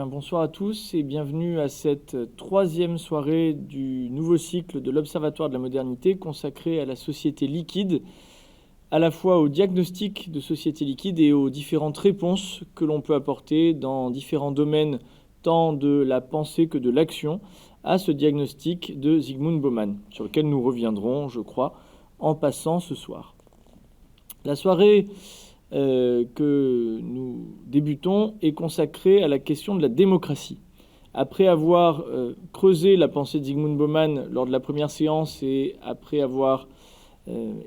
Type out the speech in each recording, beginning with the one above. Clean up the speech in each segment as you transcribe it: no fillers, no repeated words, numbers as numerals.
Bien, bonsoir à tous et bienvenue à cette troisième soirée du nouveau cycle de l'Observatoire de la modernité consacré à la société liquide, à la fois au diagnostic de société liquide et aux différentes réponses que l'on peut apporter dans différents domaines, tant de la pensée que de l'action, à ce diagnostic de Zygmunt Bauman, sur lequel nous reviendrons, je crois, en passant ce soir. La soirée que nous débutons est consacrée à la question de la démocratie. Après avoir creusé la pensée de Zygmunt Bauman lors de la première séance et après avoir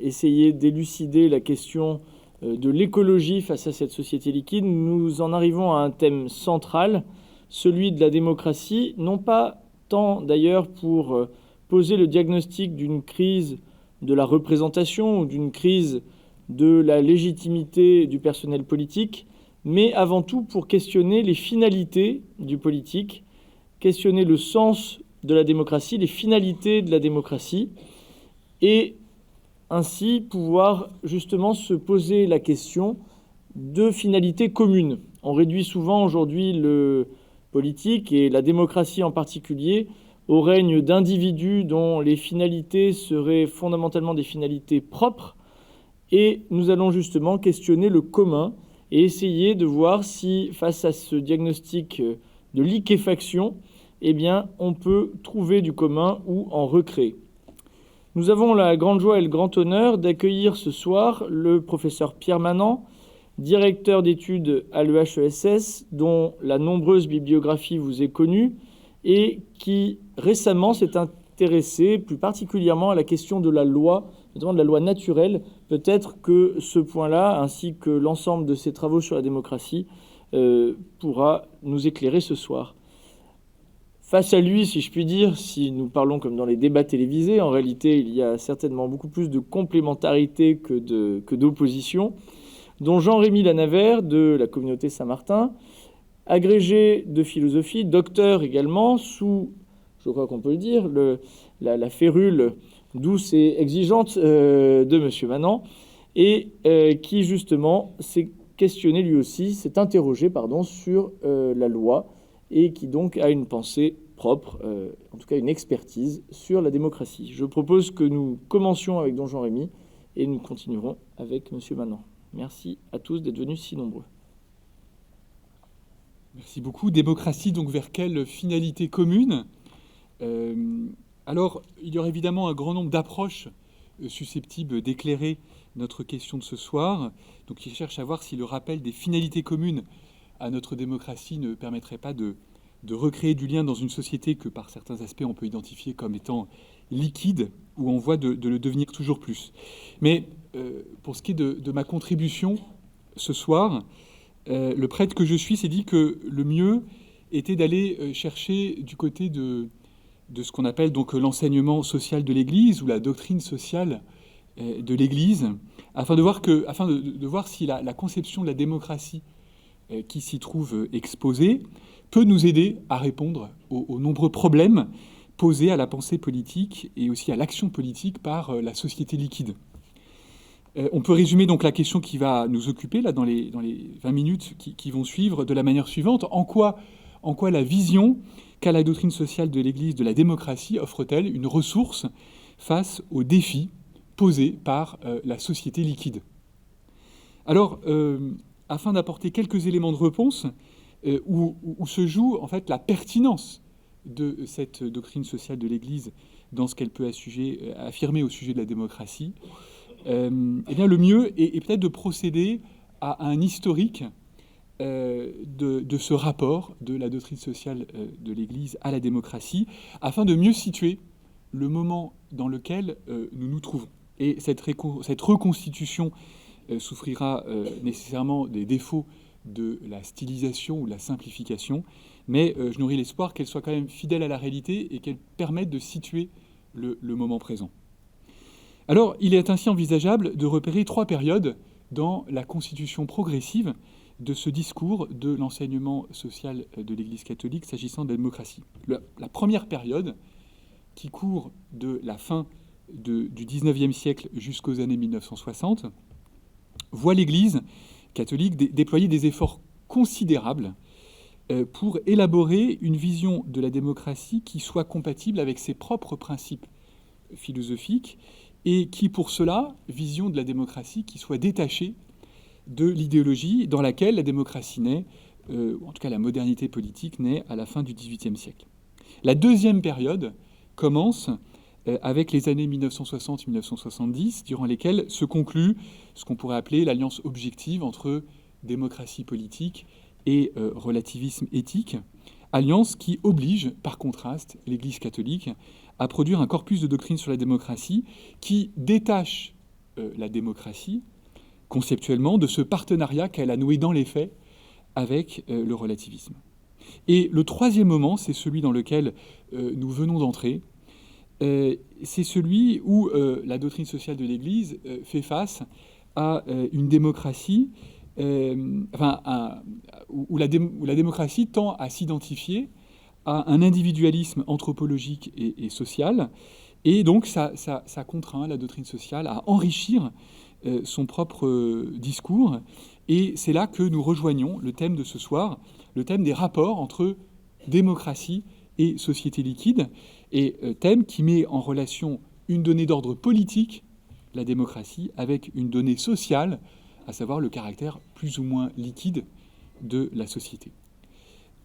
essayé d'élucider la question de l'écologie face à cette société liquide, nous en arrivons à un thème central, celui de la démocratie, non pas tant d'ailleurs pour poser le diagnostic d'une crise de la représentation ou d'une crise de la légitimité du personnel politique, mais avant tout pour questionner les finalités du politique, questionner le sens de la démocratie, les finalités de la démocratie, et ainsi pouvoir justement se poser la question de finalités communes. On réduit souvent aujourd'hui le politique et la démocratie en particulier au règne d'individus dont les finalités seraient fondamentalement des finalités propres. Et nous allons justement questionner le commun et essayer de voir si, face à ce diagnostic de liquéfaction, eh bien, on peut trouver du commun ou en recréer. Nous avons la grande joie et le grand honneur d'accueillir ce soir le professeur Pierre Manant, directeur d'études à l'EHESS, dont la nombreuse bibliographie vous est connue et qui récemment s'est intéressé plus particulièrement à la question de la loi, notamment de la loi naturelle. Peut-être que ce point-là, ainsi que l'ensemble de ses travaux sur la démocratie, pourra nous éclairer ce soir. Face à lui, si je puis dire, si nous parlons comme dans les débats télévisés, en réalité, il y a certainement beaucoup plus de complémentarité que d'opposition, dont Jean-Rémy Lanavert, de la communauté Saint-Martin, agrégé de philosophie, docteur également, sous, je crois qu'on peut le dire, la férule douce et exigeante de M. Manant, et qui justement s'est questionné lui aussi, s'est interrogé sur la loi, et qui donc a une pensée propre, en tout cas une expertise sur la démocratie. Je propose que nous commencions avec don Jean-Rémy, et nous continuerons avec M. Manant. Merci à tous d'être venus si nombreux. Merci beaucoup. Démocratie, donc vers quelle finalité commune ? Alors, il y aurait évidemment un grand nombre d'approches susceptibles d'éclairer notre question de ce soir. Donc, il cherche à voir si le rappel des finalités communes à notre démocratie ne permettrait pas de recréer du lien dans une société que, par certains aspects, on peut identifier comme étant liquide, ou en voie de le devenir toujours plus. Mais pour ce qui est de ma contribution ce soir, le prêtre que je suis s'est dit que le mieux était d'aller chercher du côté de ce qu'on appelle donc l'enseignement social de l'Église ou la doctrine sociale de l'Église, afin de voir si la conception de la démocratie qui s'y trouve exposée peut nous aider à répondre aux nombreux problèmes posés à la pensée politique et aussi à l'action politique par la société liquide. On peut résumer donc la question qui va nous occuper là dans les 20 minutes qui vont suivre de la manière suivante. En quoi la vision qu'a la doctrine sociale de l'Église de la démocratie offre-t-elle une ressource face aux défis posés par la société liquide ? Alors, afin d'apporter quelques éléments de réponse, où se joue en fait la pertinence de cette doctrine sociale de l'Église dans ce qu'elle peut affirmer au sujet de la démocratie, eh bien, le mieux est peut-être de procéder à un historique de ce rapport de la doctrine sociale de l'Église à la démocratie, afin de mieux situer le moment dans lequel nous nous trouvons. Et cette reconstitution souffrira nécessairement des défauts de la stylisation ou de la simplification, mais je nourris l'espoir qu'elle soit quand même fidèle à la réalité et qu'elle permette de situer le moment présent. Alors, il est ainsi envisageable de repérer 3 périodes dans la constitution progressive de ce discours de l'enseignement social de l'Église catholique s'agissant de la démocratie. La première période, qui court de la fin du XIXe siècle jusqu'aux années 1960, voit l'Église catholique déployer des efforts considérables pour élaborer une vision de la démocratie qui soit compatible avec ses propres principes philosophiques et qui, pour cela, vision de la démocratie qui soit détachée de l'idéologie dans laquelle la démocratie naît, ou en tout cas la modernité politique naît à la fin du XVIIIe siècle. La deuxième période commence avec les années 1960-1970, durant lesquelles se conclut ce qu'on pourrait appeler l'alliance objective entre démocratie politique et relativisme éthique, alliance qui oblige, par contraste, l'Église catholique à produire un corpus de doctrine sur la démocratie qui détache la démocratie conceptuellement de ce partenariat qu'elle a noué dans les faits avec le relativisme. Et le troisième moment, c'est celui dans lequel nous venons d'entrer, c'est celui où la doctrine sociale de l'Église fait face à une démocratie, où la démocratie tend à s'identifier à un individualisme anthropologique et social, et donc ça contraint la doctrine sociale à enrichir son propre discours, et c'est là que nous rejoignons le thème de ce soir, le thème des rapports entre démocratie et société liquide, et thème qui met en relation une donnée d'ordre politique, la démocratie, avec une donnée sociale, à savoir le caractère plus ou moins liquide de la société.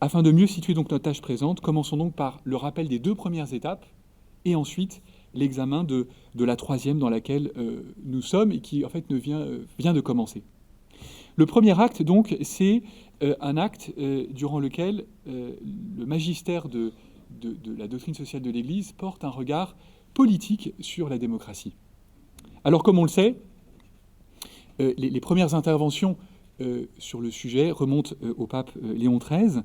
Afin de mieux situer donc notre tâche présente, commençons donc par le rappel des deux premières étapes, et ensuite l'examen de la troisième dans laquelle nous sommes, et qui en fait vient de commencer. Le premier acte, donc, c'est un acte durant lequel le magistère de la doctrine sociale de l'Église porte un regard politique sur la démocratie. Alors, comme on le sait, les premières interventions sur le sujet remontent au pape Léon XIII,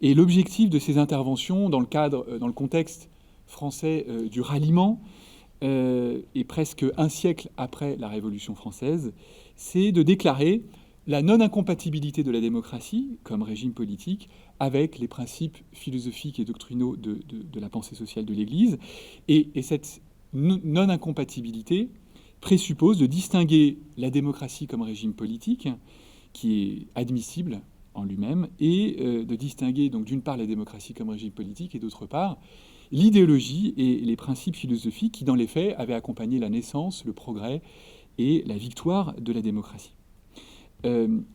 et l'objectif de ces interventions, dans le contexte français du ralliement, et presque un siècle après la Révolution française, c'est de déclarer la non-incompatibilité de la démocratie comme régime politique avec les principes philosophiques et doctrinaux de la pensée sociale de l'Église. Et cette non-incompatibilité présuppose de distinguer la démocratie comme régime politique, qui est admissible en lui-même, et de distinguer donc d'une part la démocratie comme régime politique et d'autre part l'idéologie et les principes philosophiques qui, dans les faits, avaient accompagné la naissance, le progrès et la victoire de la démocratie.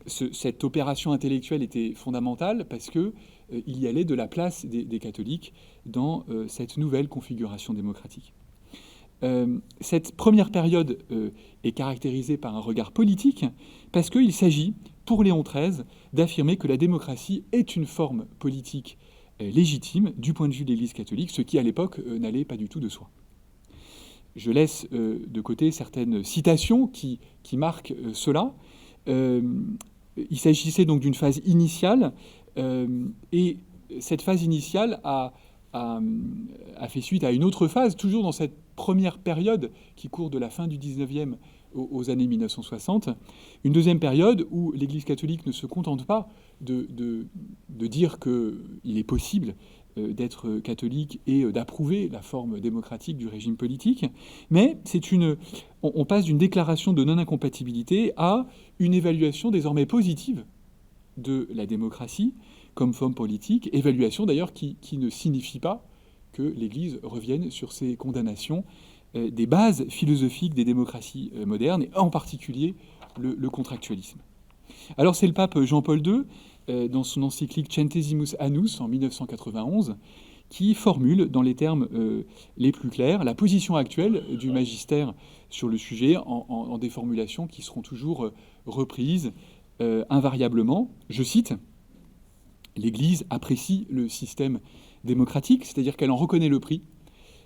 Cette opération intellectuelle était fondamentale parce qu'il y allait de la place des catholiques dans cette nouvelle configuration démocratique. Cette première période est caractérisée par un regard politique parce qu'il s'agit, pour Léon XIII, d'affirmer que la démocratie est une forme politique légitime du point de vue de l'Église catholique, ce qui à l'époque n'allait pas du tout de soi. Je laisse de côté certaines citations qui marquent cela. Il s'agissait donc d'une phase initiale, et cette phase initiale a fait suite à une autre phase, toujours dans cette première période qui court de la fin du 19e aux années 1960, une deuxième période où l'Église catholique ne se contente pas de dire qu'il est possible d'être catholique et d'approuver la forme démocratique du régime politique, mais on passe d'une déclaration de non-incompatibilité à une évaluation désormais positive de la démocratie comme forme politique, évaluation d'ailleurs qui ne signifie pas que l'Église revienne sur ses condamnations des bases philosophiques des démocraties modernes, et en particulier le contractualisme. Alors c'est le pape Jean-Paul II, dans son encyclique Centesimus Annus en 1991, qui formule dans les termes les plus clairs la position actuelle du magistère sur le sujet en des formulations qui seront toujours reprises invariablement. Je cite: « L'Église apprécie le système démocratique, c'est-à-dire qu'elle en reconnaît le prix.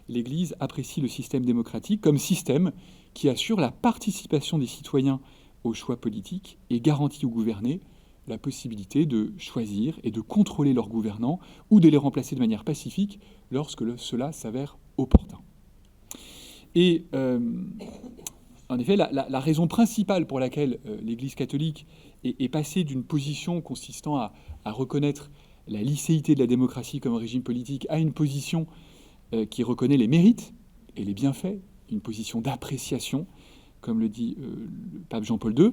L'Église apprécie le système démocratique comme système qui assure la participation des citoyens aux choix politiques et garantit aux gouvernés la possibilité de choisir et de contrôler leurs gouvernants ou de les remplacer de manière pacifique lorsque cela s'avère opportun. » Et en effet, la raison principale pour laquelle l'Église catholique est passée d'une position consistant à reconnaître la licéité de la démocratie comme régime politique à une position qui reconnaît les mérites et les bienfaits, une position d'appréciation, comme le dit le pape Jean-Paul II,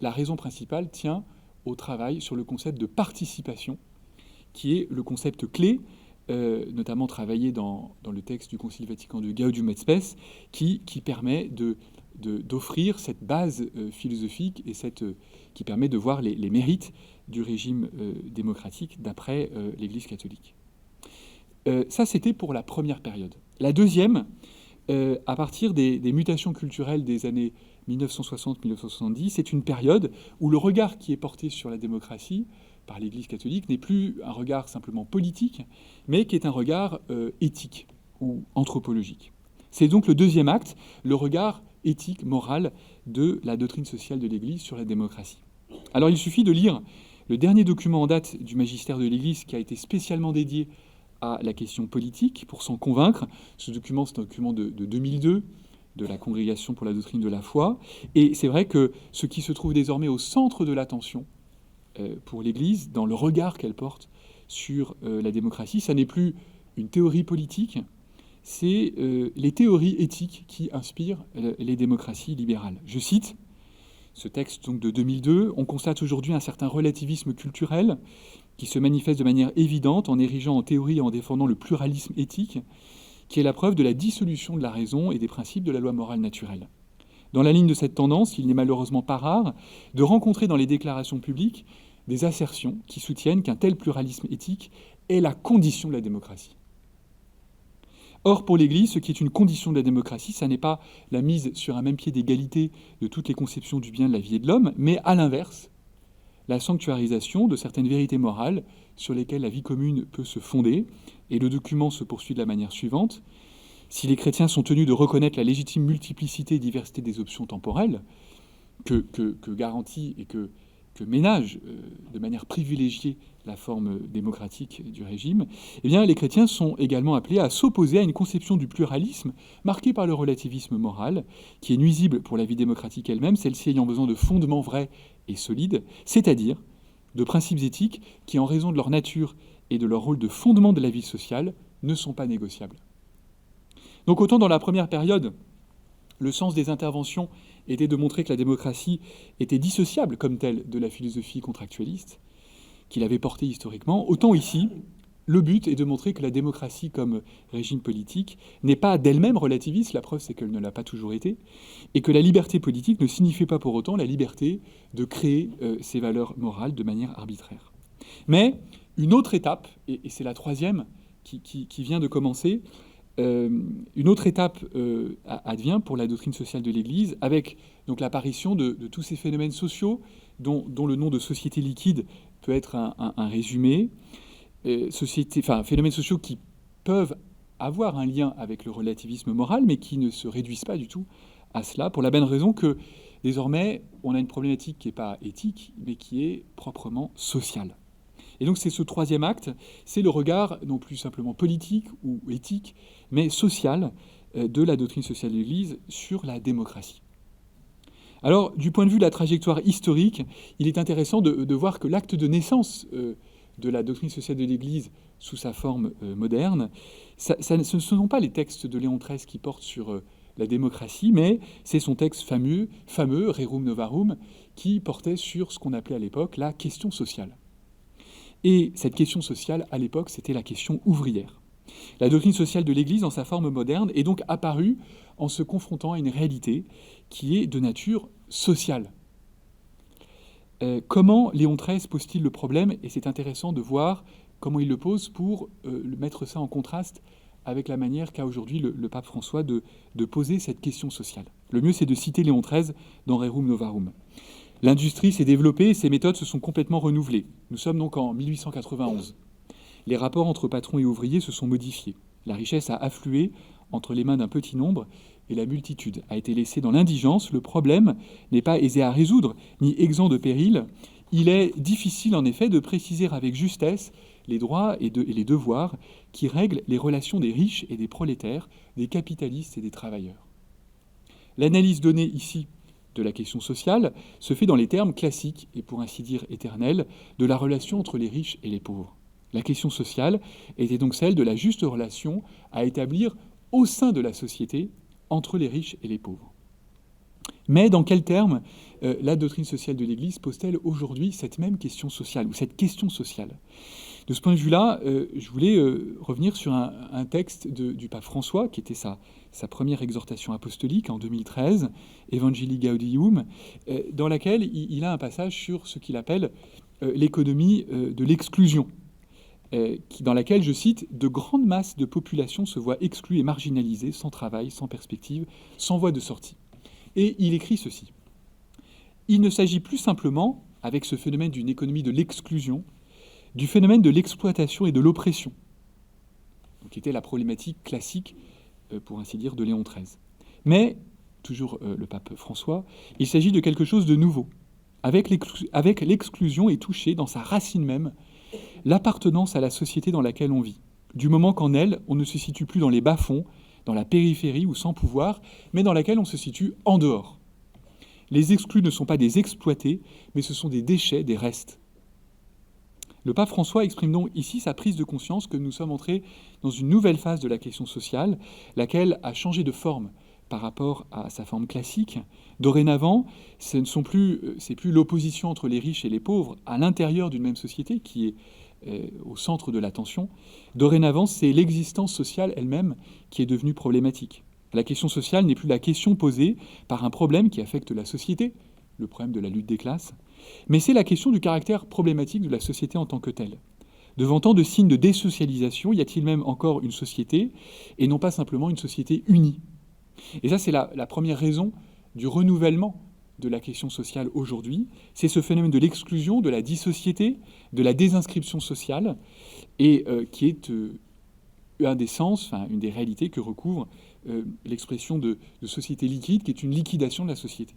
la raison principale tient au travail sur le concept de participation qui est le concept clé, notamment travaillé dans le texte du Concile Vatican II Gaudium et Spes, qui permet d'offrir cette base philosophique et qui permet de voir les mérites du régime démocratique d'après l'Église catholique. Ça, c'était pour la première période. La deuxième, à partir des mutations culturelles des années 1960-1970, c'est une période où le regard qui est porté sur la démocratie par l'Église catholique n'est plus un regard simplement politique, mais qui est un regard éthique ou anthropologique. C'est donc le deuxième acte, le regard éthique, moral de la doctrine sociale de l'Église sur la démocratie. Alors il suffit de lire le dernier document en date du magistère de l'Église qui a été spécialement dédié à la question politique pour s'en convaincre. Ce document, c'est un document de 2002 de la Congrégation pour la doctrine de la foi. Et c'est vrai que ce qui se trouve désormais au centre de l'attention pour l'Église, dans le regard qu'elle porte sur la démocratie, ça n'est plus une théorie politique, c'est les théories éthiques qui inspirent les démocraties libérales. Je cite ce texte donc de 2002. « On constate aujourd'hui un certain relativisme culturel qui se manifeste de manière évidente en érigeant en théorie et en défendant le pluralisme éthique, qui est la preuve de la dissolution de la raison et des principes de la loi morale naturelle. Dans la ligne de cette tendance, il n'est malheureusement pas rare de rencontrer dans les déclarations publiques des assertions qui soutiennent qu'un tel pluralisme éthique est la condition de la démocratie. Or, pour l'Église, ce qui est une condition de la démocratie, ça n'est pas la mise sur un même pied d'égalité de toutes les conceptions du bien de la vie et de l'homme, mais à l'inverse, la sanctuarisation de certaines vérités morales sur lesquelles la vie commune peut se fonder. Et le document se poursuit de la manière suivante. Si les chrétiens sont tenus de reconnaître la légitime multiplicité et diversité des options temporelles que garantit et que ménage de manière privilégiée la forme démocratique du régime, eh bien, les chrétiens sont également appelés à s'opposer à une conception du pluralisme marquée par le relativisme moral, qui est nuisible pour la vie démocratique elle-même, celle-ci ayant besoin de fondements vrais et solides, c'est-à-dire de principes éthiques qui, en raison de leur nature et de leur rôle de fondement de la vie sociale, ne sont pas négociables. Donc autant dans la première période, le sens des interventions était de montrer que la démocratie était dissociable comme telle de la philosophie contractualiste qu'il avait portée historiquement, autant ici, le but est de montrer que la démocratie comme régime politique n'est pas d'elle-même relativiste, la preuve c'est qu'elle ne l'a pas toujours été, et que la liberté politique ne signifie pas pour autant la liberté de créer ses valeurs morales de manière arbitraire. Mais une autre étape, et c'est la troisième qui vient de commencer, une autre étape advient pour la doctrine sociale de l'Église, avec donc l'apparition de tous ces phénomènes sociaux dont le nom de société liquide peut être un résumé, phénomènes sociaux qui peuvent avoir un lien avec le relativisme moral, mais qui ne se réduisent pas du tout à cela, pour la bonne raison que désormais on a une problématique qui n'est pas éthique, mais qui est proprement sociale. Et donc c'est ce troisième acte, c'est le regard non plus simplement politique ou éthique, mais social de la doctrine sociale de l'Église sur la démocratie. Alors, du point de vue de la trajectoire historique, il est intéressant de voir que l'acte de naissance de la doctrine sociale de l'Église sous sa forme moderne, ce ne sont pas les textes de Léon XIII qui portent sur la démocratie, mais c'est son texte fameux, Rerum Novarum, qui portait sur ce qu'on appelait à l'époque la question sociale. Et cette question sociale, à l'époque, c'était la question ouvrière. La doctrine sociale de l'Église, dans sa forme moderne, est donc apparue en se confrontant à une réalité qui est de nature sociale. Comment Léon XIII pose-t-il le problème? Et c'est intéressant de voir comment il le pose pour mettre ça en contraste avec la manière qu'a aujourd'hui le pape François de poser cette question sociale. Le mieux, c'est de citer Léon XIII dans Rerum Novarum. L'industrie s'est développée et ses méthodes se sont complètement renouvelées. Nous sommes donc en 1891. Les rapports entre patrons et ouvriers se sont modifiés. La richesse a afflué entre les mains d'un petit nombre et la multitude a été laissée dans l'indigence. Le problème n'est pas aisé à résoudre, ni exempt de péril. Il est difficile en effet de préciser avec justesse les droits et les devoirs qui règlent les relations des riches et des prolétaires, des capitalistes et des travailleurs. L'analyse donnée ici de la question sociale se fait dans les termes classiques et pour ainsi dire éternels de la relation entre les riches et les pauvres. La question sociale était donc celle de la juste relation à établir au sein de la société entre les riches et les pauvres. Mais dans quels termes la doctrine sociale de l'Église pose-t-elle aujourd'hui cette même question sociale ou cette question sociale? De ce point de vue-là, je voulais revenir sur un texte du pape François, qui était sa première exhortation apostolique en 2013, Evangelii Gaudium, dans laquelle il a un passage sur ce qu'il appelle l'économie de l'exclusion, dans laquelle, je cite, « de grandes masses de population se voient exclues et marginalisées, sans travail, sans perspective, sans voie de sortie ». Et il écrit ceci. « Il ne s'agit plus simplement, avec ce phénomène d'une économie de l'exclusion, du phénomène de l'exploitation et de l'oppression, qui était la problématique classique, pour ainsi dire, de Léon XIII. Mais, toujours le pape François, il s'agit de quelque chose de nouveau. Avec l'exclusion est touchée, dans sa racine même, l'appartenance à la société dans laquelle on vit, du moment qu'en elle, on ne se situe plus dans les bas-fonds, dans la périphérie ou sans pouvoir, mais dans laquelle on se situe en dehors. Les exclus ne sont pas des exploités, mais ce sont des déchets, des restes. » Le pape François exprime donc ici sa prise de conscience que nous sommes entrés dans une nouvelle phase de la question sociale, laquelle a changé de forme par rapport à sa forme classique. Dorénavant, c'est plus l'opposition entre les riches et les pauvres à l'intérieur d'une même société qui est au centre de l'attention. Dorénavant, c'est l'existence sociale elle-même qui est devenue problématique. La question sociale n'est plus la question posée par un problème qui affecte la société, le problème de la lutte des classes, mais c'est la question du caractère problématique de la société en tant que telle. Devant tant de signes de désocialisation, y a-t-il même encore une société, et non pas simplement une société unie? Et ça, c'est la première raison du renouvellement de la question sociale aujourd'hui. C'est ce phénomène de l'exclusion, de la dissociété, de la désinscription sociale, et qui est un des sens, une des réalités que recouvre l'expression de société liquide, qui est une liquidation de la société.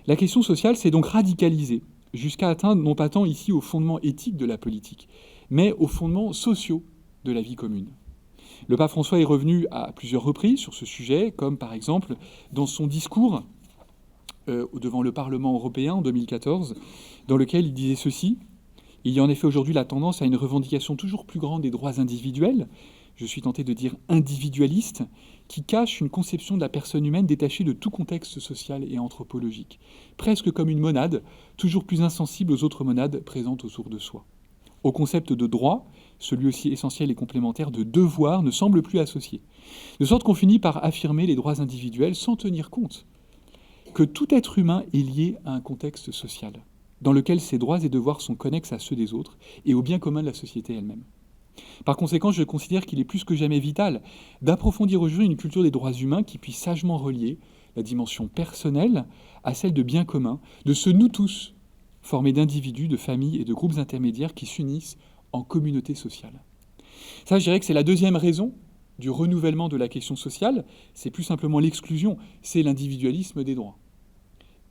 La question sociale s'est donc radicalisée, jusqu'à atteindre non pas tant ici aux fondements éthiques de la politique, mais aux fondements sociaux de la vie commune. Le pape François est revenu à plusieurs reprises sur ce sujet, comme par exemple dans son discours devant le Parlement européen en 2014, dans lequel il disait ceci: « Il y a en effet aujourd'hui la tendance à une revendication toujours plus grande des droits individuels, je suis tenté de dire individualiste, qui cache une conception de la personne humaine détachée de tout contexte social et anthropologique, presque comme une monade, toujours plus insensible aux autres monades présentes autour de soi. Au concept de droit, celui aussi essentiel et complémentaire de devoir ne semble plus associé, de sorte qu'on finit par affirmer les droits individuels sans tenir compte que tout être humain est lié à un contexte social, dans lequel ses droits et devoirs sont connexes à ceux des autres et au bien commun de la société elle-même. Par conséquent, je considère qu'il est plus que jamais vital d'approfondir aujourd'hui une culture des droits humains qui puisse sagement relier la dimension personnelle à celle de bien commun, de ce nous tous, formés d'individus, de familles et de groupes intermédiaires qui s'unissent en communauté sociale. Ça, je dirais que c'est la deuxième raison du renouvellement de la question sociale. C'est plus simplement l'exclusion, c'est l'individualisme des droits,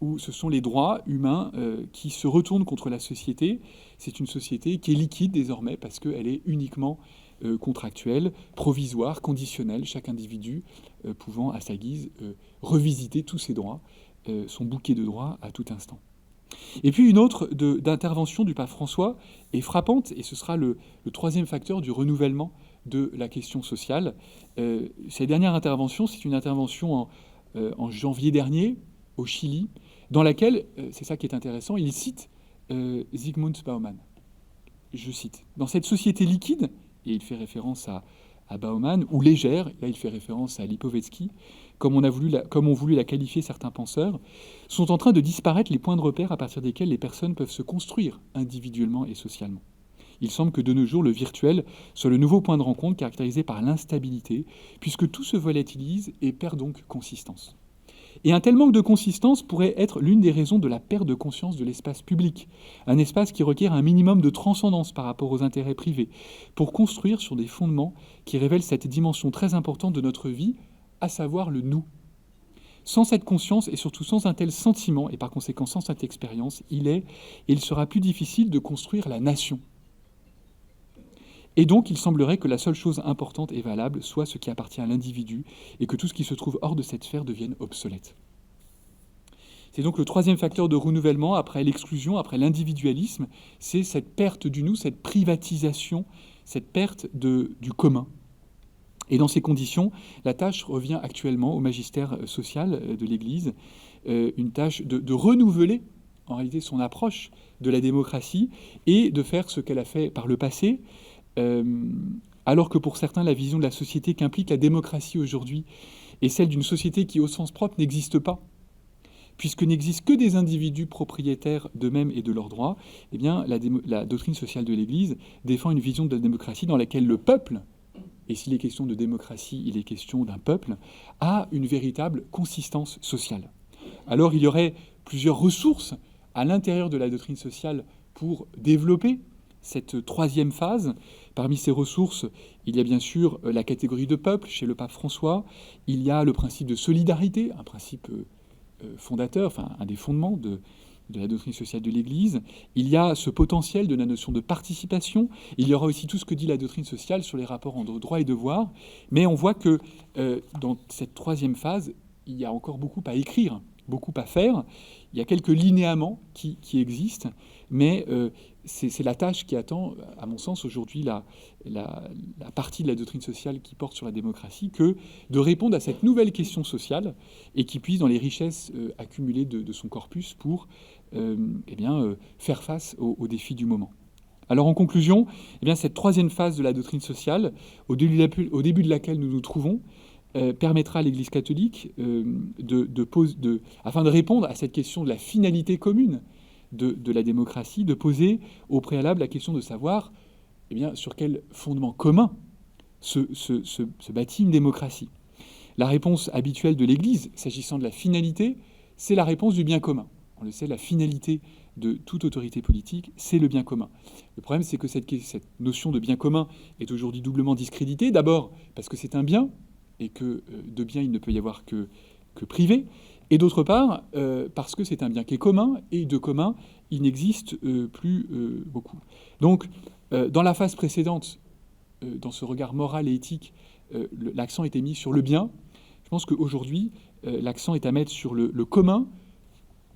où ce sont les droits humains qui se retournent contre la société. C'est une société qui est liquide désormais parce qu'elle est uniquement contractuelle, provisoire, conditionnelle, chaque individu pouvant à sa guise revisiter tous ses droits, son bouquet de droits à tout instant. Et puis une autre d'intervention du pape François est frappante, et ce sera le troisième facteur du renouvellement de la question sociale. Cette dernière intervention, c'est une intervention en janvier dernier, au Chili, dans laquelle, c'est ça qui est intéressant, il cite Zygmunt Bauman. Je cite: « Dans cette société liquide », et il fait référence à Bauman, ou légère, là il fait référence à Lipovetsky, comme ont voulu la qualifier certains penseurs, sont en train de disparaître les points de repère à partir desquels les personnes peuvent se construire individuellement et socialement. Il semble que de nos jours, le virtuel soit le nouveau point de rencontre caractérisé par l'instabilité, puisque tout se volatilise et perd donc consistance. Et un tel manque de consistance pourrait être l'une des raisons de la perte de conscience de l'espace public, un espace qui requiert un minimum de transcendance par rapport aux intérêts privés, pour construire sur des fondements qui révèlent cette dimension très importante de notre vie, à savoir le nous. Sans cette conscience et surtout sans un tel sentiment, et par conséquent sans cette expérience, il sera plus difficile de construire la nation. Et donc, il semblerait que la seule chose importante et valable soit ce qui appartient à l'individu et que tout ce qui se trouve hors de cette sphère devienne obsolète. C'est donc le troisième facteur de renouvellement, après l'exclusion, après l'individualisme, c'est cette perte du nous, cette privatisation, cette perte du commun. Et dans ces conditions, la tâche revient actuellement au magistère social de l'Église, une tâche de renouveler en réalité son approche de la démocratie et de faire ce qu'elle a fait par le passé, alors que pour certains, la vision de la société qu'implique la démocratie aujourd'hui est celle d'une société qui, au sens propre, n'existe pas, puisque n'existent que des individus propriétaires d'eux-mêmes et de leurs droits. Eh bien, la doctrine sociale de l'Église défend une vision de la démocratie dans laquelle le peuple, et s'il est question de démocratie, il est question d'un peuple, a une véritable consistance sociale. Alors il y aurait plusieurs ressources à l'intérieur de la doctrine sociale pour développer cette troisième phase. Parmi ces ressources, il y a bien sûr la catégorie de peuple chez le pape François, il y a le principe de solidarité, un principe fondateur, enfin un des fondements de la doctrine sociale de l'Église. Il y a ce potentiel de la notion de participation. Il y aura aussi tout ce que dit la doctrine sociale sur les rapports entre droits et devoirs. Mais on voit que dans cette troisième phase, il y a encore beaucoup à écrire, beaucoup à faire. Il y a quelques linéaments qui existent, mais c'est la tâche qui attend, à mon sens, aujourd'hui la partie de la doctrine sociale qui porte sur la démocratie, que de répondre à cette nouvelle question sociale et qui puise dans les richesses accumulées de son corpus pour faire face aux défis du moment. Alors en conclusion, cette troisième phase de la doctrine sociale, au début de laquelle nous nous trouvons, permettra à l'Église catholique, afin de répondre à cette question de la finalité commune de la démocratie, de poser au préalable la question de savoir sur quel fondement commun se bâtit une démocratie. La réponse habituelle de l'Église, s'agissant de la finalité, c'est la réponse du bien commun. On le sait, la finalité de toute autorité politique, c'est le bien commun. Le problème, c'est que cette notion de bien commun est aujourd'hui doublement discréditée. D'abord, parce que c'est un bien, et que de bien, il ne peut y avoir que privé. Et d'autre part, parce que c'est un bien qui est commun, et de commun, il n'existe plus beaucoup. Donc, dans la phase précédente, dans ce regard moral et éthique, l'accent était mis sur le bien. Je pense qu'aujourd'hui, l'accent est à mettre sur le commun,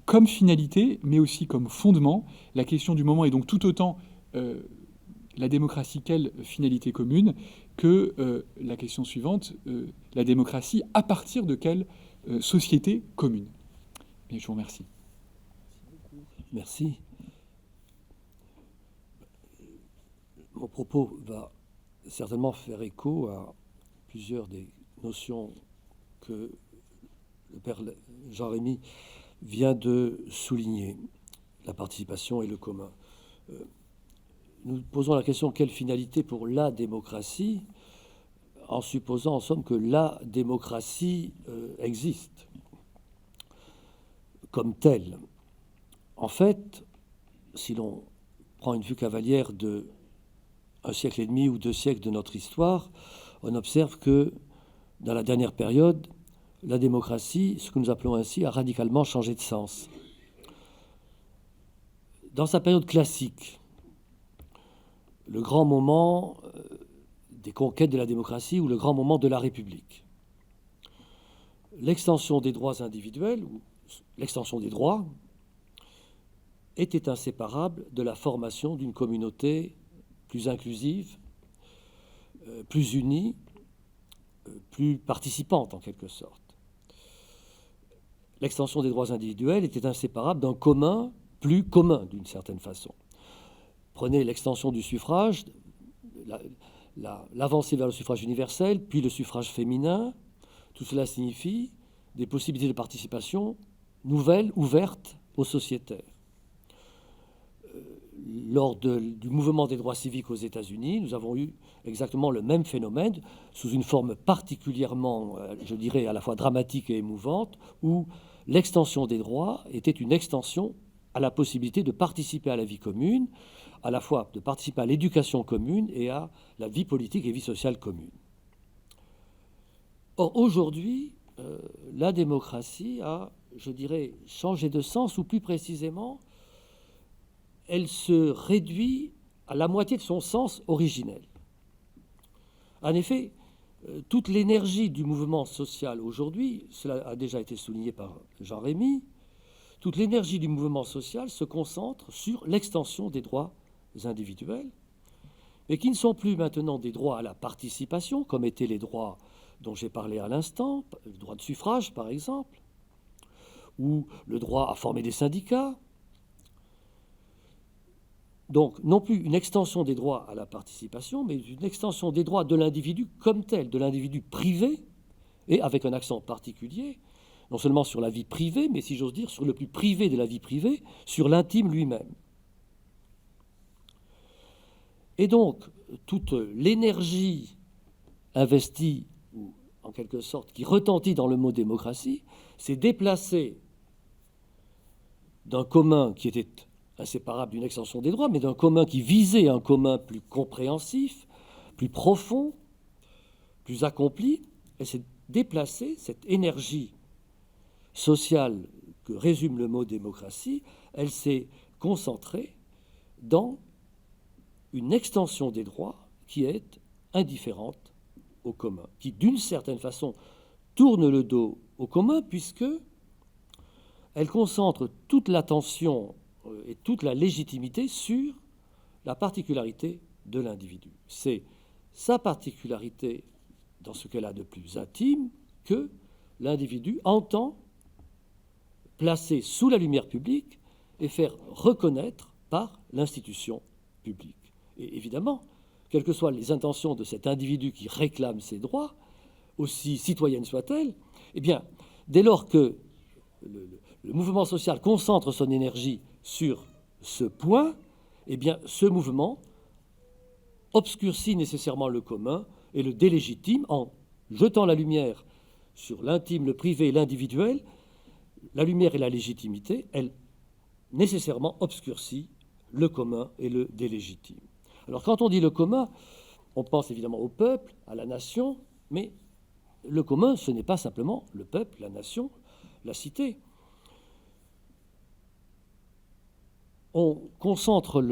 comme finalité, mais aussi comme fondement. La question du moment est donc tout autant la démocratie, quelle finalité commune, que la question suivante, la démocratie à partir de quelle société commune. Et je vous remercie. Merci. Mon propos va certainement faire écho à plusieurs des notions que le père Jean-Rémy vient de souligner, la participation et le commun. Nous posons la question quelle finalité pour la démocratie, en supposant en somme que la démocratie existe comme telle. En fait, si l'on prend une vue cavalière de 1 siècle et demi ou 2 siècles de notre histoire, on observe que dans la dernière période, la démocratie, ce que nous appelons ainsi, a radicalement changé de sens. Dans sa période classique, le grand moment des conquêtes de la démocratie ou le grand moment de la République, l'extension des droits individuels ou l'extension des droits était inséparable de la formation d'une communauté plus inclusive, plus unie, plus participante en quelque sorte. L'extension des droits individuels était inséparable d'un commun plus commun d'une certaine façon. Prenez l'extension du suffrage, l'avancée vers le suffrage universel, puis le suffrage féminin. Tout cela signifie des possibilités de participation nouvelles, ouvertes aux sociétaires. Lors du mouvement des droits civiques aux États-Unis, nous avons eu exactement le même phénomène, sous une forme particulièrement, je dirais, à la fois dramatique et émouvante, où l'extension des droits était une extension à la possibilité de participer à la vie commune, à la fois de participer à l'éducation commune et à la vie politique et vie sociale commune. Or, aujourd'hui, la démocratie a, je dirais, changé de sens, ou plus précisément, elle se réduit à la moitié de son sens originel. En effet, toute l'énergie du mouvement social aujourd'hui, cela a déjà été souligné par Jean-Rémy, toute l'énergie du mouvement social se concentre sur l'extension des droits individuels, mais qui ne sont plus maintenant des droits à la participation, comme étaient les droits dont j'ai parlé à l'instant, le droit de suffrage par exemple, ou le droit à former des syndicats, Donc, non plus une extension des droits à la participation, mais une extension des droits de l'individu comme tel, de l'individu privé, et avec un accent particulier, non seulement sur la vie privée, mais si j'ose dire, sur le plus privé de la vie privée, sur l'intime lui-même. Et donc, toute l'énergie investie, ou en quelque sorte, qui retentit dans le mot démocratie, s'est déplacée d'un commun qui était inséparable d'une extension des droits, mais d'un commun qui visait un commun plus compréhensif, plus profond, plus accompli. Elle s'est déplacée, cette énergie sociale que résume le mot démocratie, elle s'est concentrée dans une extension des droits qui est indifférente au commun, qui d'une certaine façon tourne le dos au commun puisque elle concentre toute l'attention et toute la légitimité sur la particularité de l'individu. C'est sa particularité dans ce qu'elle a de plus intime que l'individu entend placer sous la lumière publique et faire reconnaître par l'institution publique. Et évidemment, quelles que soient les intentions de cet individu qui réclame ses droits, aussi citoyenne soit-elle, eh bien, dès lors que le mouvement social concentre son énergie sur ce point, eh bien, ce mouvement obscurcit nécessairement le commun et le délégitime en jetant la lumière sur l'intime, le privé et l'individuel. La lumière et la légitimité, elle nécessairement obscurcit le commun et le délégitime. Alors quand on dit le commun, on pense évidemment au peuple, à la nation, mais le commun, ce n'est pas simplement le peuple, la nation, la cité. On concentre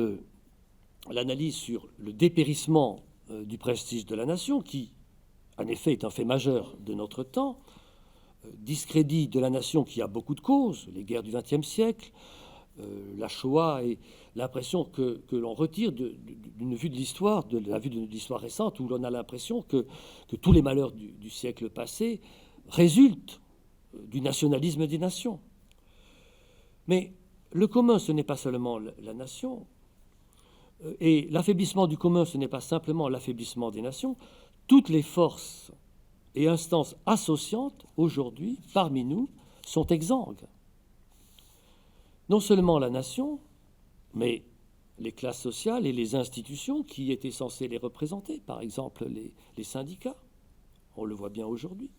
l'analyse sur le dépérissement du prestige de la nation, qui, en effet, est un fait majeur de notre temps, discrédit de la nation qui a beaucoup de causes, les guerres du XXe siècle, la Shoah et l'impression que l'on retire d'une vue de l'histoire, de la vue de l'histoire récente, où l'on a l'impression que tous les malheurs du siècle passé résultent du nationalisme des nations. Mais le commun, ce n'est pas seulement la nation, et l'affaiblissement du commun, ce n'est pas simplement l'affaiblissement des nations. Toutes les forces et instances associantes, aujourd'hui, parmi nous, sont exsangues. Non seulement la nation, mais les classes sociales et les institutions qui étaient censées les représenter, par exemple les syndicats, on le voit bien aujourd'hui,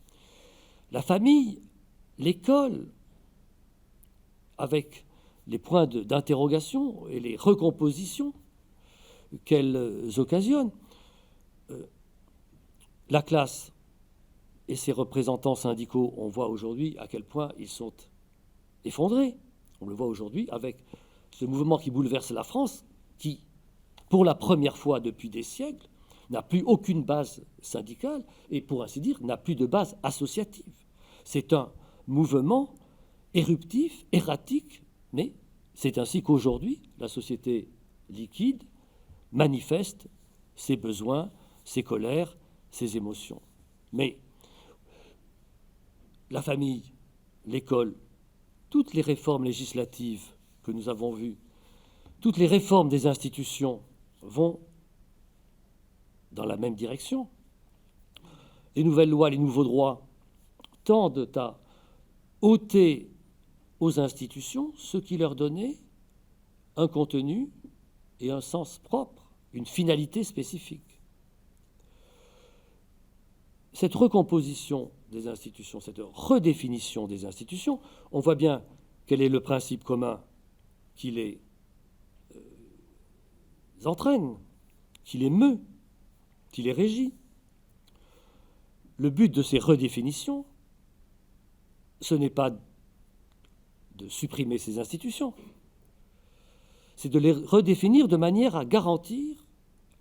la famille, l'école, avec les points d'interrogation et les recompositions qu'elles occasionnent, la classe et ses représentants syndicaux, on voit aujourd'hui à quel point ils sont effondrés. On le voit aujourd'hui avec ce mouvement qui bouleverse la France, qui, pour la première fois depuis des siècles, n'a plus aucune base syndicale et, pour ainsi dire, n'a plus de base associative. C'est un mouvement éruptif, erratique, mais c'est ainsi qu'aujourd'hui, la société liquide manifeste ses besoins, ses colères, ses émotions. Mais la famille, l'école, toutes les réformes législatives que nous avons vues, toutes les réformes des institutions vont dans la même direction. Les nouvelles lois, les nouveaux droits tendent à ôter aux institutions ce qui leur donnait un contenu et un sens propre, une finalité spécifique. Cette recomposition des institutions, cette redéfinition des institutions, on voit bien quel est le principe commun qui les entraîne, qui les meut, qui les régit. Le but de ces redéfinitions, ce n'est pas de supprimer ces institutions, c'est de les redéfinir de manière à garantir,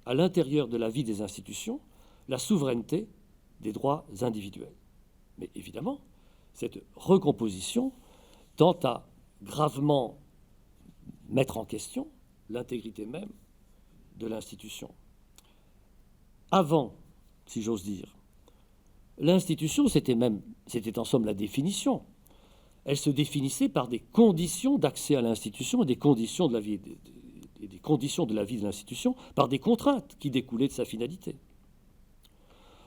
à l'intérieur de la vie des institutions, la souveraineté des droits individuels. Mais évidemment, cette recomposition tend à gravement mettre en question l'intégrité même de l'institution. Avant, si j'ose dire, l'institution, c'était en somme la définition. Elle se définissait par des conditions d'accès à l'institution et des conditions de la vie des conditions de la vie de l'institution par des contraintes qui découlaient de sa finalité.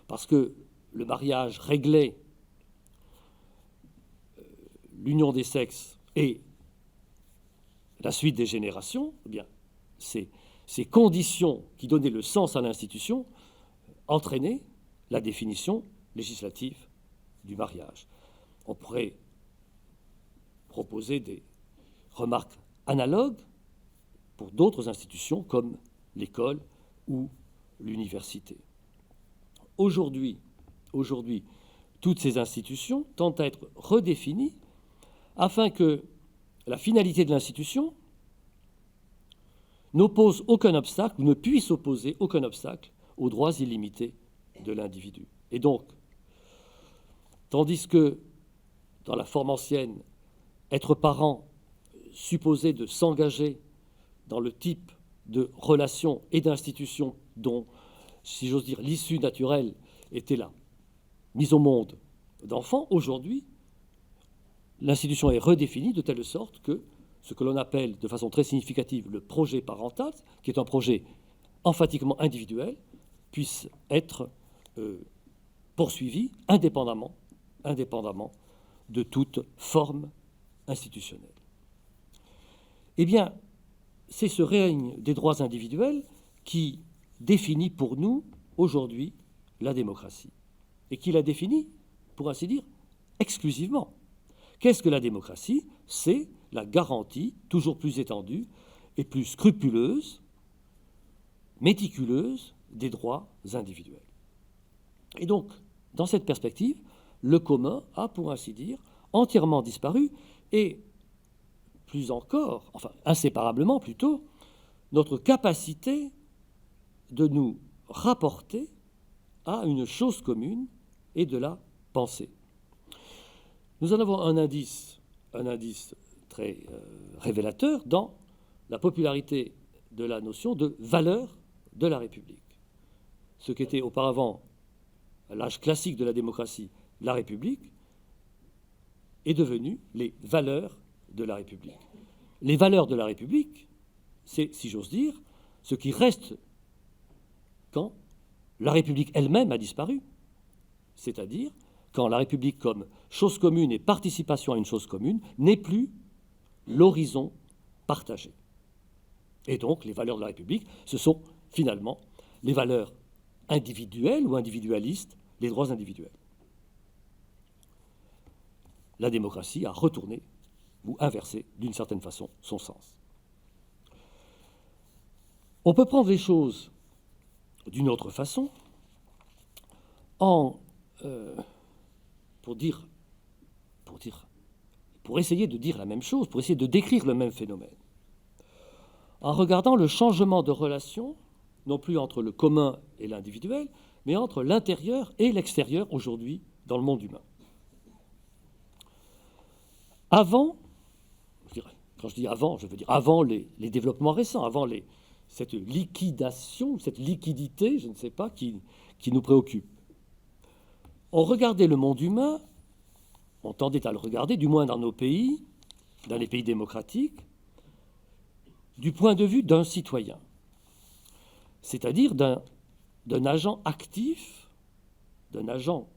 Parce que le mariage réglait l'union des sexes et la suite des générations, eh bien, ces conditions qui donnaient le sens à l'institution entraînaient la définition législative du mariage. On pourrait proposer des remarques analogues pour d'autres institutions comme l'école ou l'université. Aujourd'hui, toutes ces institutions tentent à être redéfinies afin que la finalité de l'institution n'oppose aucun obstacle ou ne puisse opposer aucun obstacle aux droits illimités de l'individu. Et donc, tandis que dans la forme ancienne, être parent supposait de s'engager dans le type de relations et d'institutions dont, si j'ose dire, l'issue naturelle était la mise au monde d'enfants, aujourd'hui, l'institution est redéfinie de telle sorte que ce que l'on appelle de façon très significative le projet parental, qui est un projet emphatiquement individuel, puisse être poursuivi indépendamment de toute forme institutionnelle. Eh bien, c'est ce règne des droits individuels qui définit pour nous, aujourd'hui, la démocratie. Et qui la définit, pour ainsi dire, exclusivement. Qu'est-ce que la démocratie? C'est la garantie toujours plus étendue et plus scrupuleuse, méticuleuse des droits individuels. Et donc, dans cette perspective, le commun a, pour ainsi dire, entièrement disparu et, plus encore, enfin inséparablement plutôt, notre capacité de nous rapporter à une chose commune et de la penser. Nous en avons un indice très révélateur dans la popularité de la notion de valeur de la République. Ce qu'était auparavant l'âge classique de la démocratie, la République, est devenu les valeurs de la République. Les valeurs de la République, c'est, si j'ose dire, ce qui reste quand la République elle-même a disparu, c'est-à-dire quand la République comme chose commune et participation à une chose commune n'est plus l'horizon partagé. Et donc, les valeurs de la République, ce sont finalement les valeurs individuelles ou individualistes, les droits individuels. La démocratie a retourné ou inversé, d'une certaine façon, son sens. On peut prendre les choses d'une autre façon pour essayer de dire la même chose, pour essayer de décrire le même phénomène, en regardant le changement de relation, non plus entre le commun et l'individuel, mais entre l'intérieur et l'extérieur aujourd'hui dans le monde humain. Avant, quand je dis avant, je veux dire avant les développements récents, avant cette liquidation, cette liquidité, je ne sais pas, qui nous préoccupe. On regardait le monde humain, on tendait à le regarder, du moins dans nos pays, dans les pays démocratiques, du point de vue d'un citoyen, c'est-à-dire d'un agent actif, d'un agent,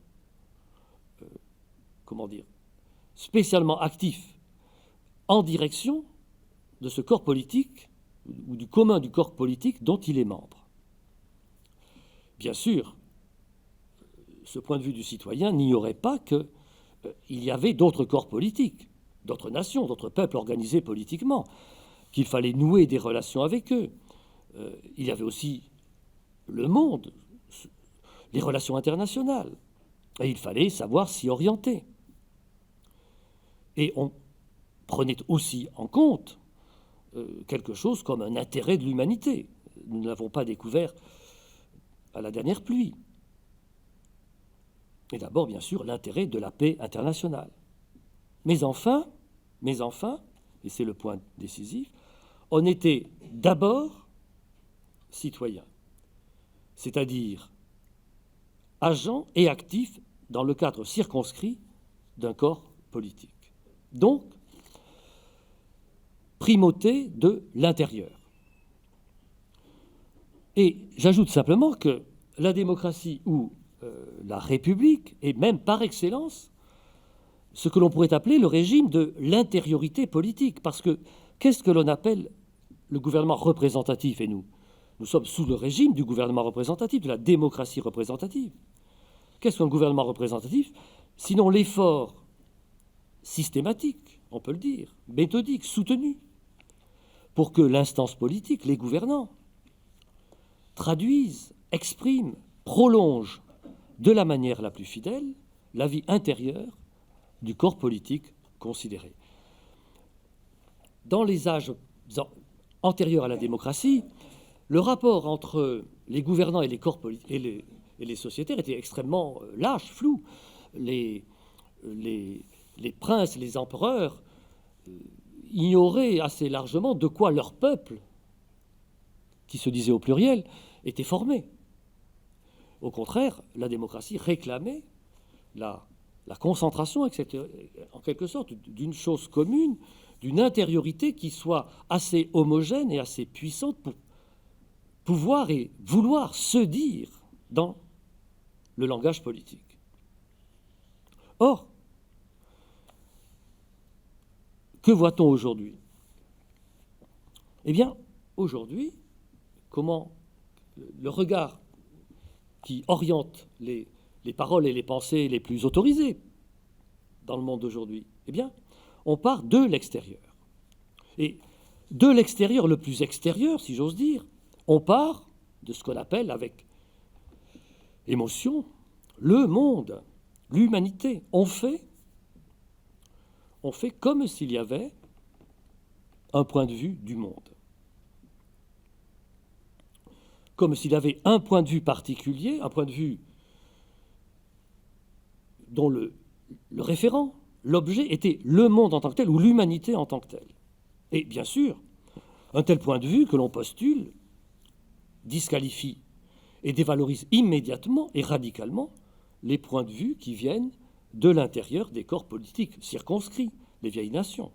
spécialement actif en direction de ce corps politique ou du commun du corps politique dont il est membre. Bien sûr, ce point de vue du citoyen n'ignorait pas qu'il y avait d'autres corps politiques, d'autres nations, d'autres peuples organisés politiquement, qu'il fallait nouer des relations avec eux. Il y avait aussi le monde, les relations internationales, et il fallait savoir s'y orienter. Et on prenait aussi en compte quelque chose comme un intérêt de l'humanité. Nous ne l'avons pas découvert à la dernière pluie. Et d'abord, bien sûr, l'intérêt de la paix internationale. Mais enfin, et c'est le point décisif, on était d'abord citoyen, c'est-à-dire agent et actif dans le cadre circonscrit d'un corps politique. Donc, primauté de l'intérieur. Et j'ajoute simplement que la démocratie ou la République est même par excellence ce que l'on pourrait appeler le régime de l'intériorité politique. Parce que qu'est-ce que l'on appelle le gouvernement représentatif? Et nous sommes sous le régime du gouvernement représentatif, de la démocratie représentative. Qu'est-ce qu'un gouvernement représentatif? Sinon l'effort systématique, on peut le dire, méthodique, soutenu, pour que l'instance politique, les gouvernants, traduisent, expriment, prolongent de la manière la plus fidèle la vie intérieure du corps politique considéré. Dans les âges antérieurs à la démocratie, le rapport entre les gouvernants et les corps politiques et les sociétaires était extrêmement lâche, flou. Les princes, les empereurs ignoraient assez largement de quoi leur peuple, qui se disait au pluriel, était formé. Au contraire, la démocratie réclamait la concentration, etc., en quelque sorte, d'une chose commune, d'une intériorité qui soit assez homogène et assez puissante pour pouvoir et vouloir se dire dans le langage politique. Or, que voit-on aujourd'hui? Eh bien, aujourd'hui, comment le regard qui oriente les paroles et les pensées les plus autorisées dans le monde d'aujourd'hui, eh bien, on part de l'extérieur. Et de l'extérieur, le plus extérieur, si j'ose dire, on part de ce qu'on appelle avec émotion le monde, l'humanité. On fait comme s'il y avait un point de vue du monde. Comme s'il y avait un point de vue particulier, un point de vue dont le référent, l'objet, était le monde en tant que tel ou l'humanité en tant que telle. Et bien sûr, un tel point de vue que l'on postule disqualifie et dévalorise immédiatement et radicalement les points de vue qui viennent de l'intérieur des corps politiques circonscrits, les vieilles nations.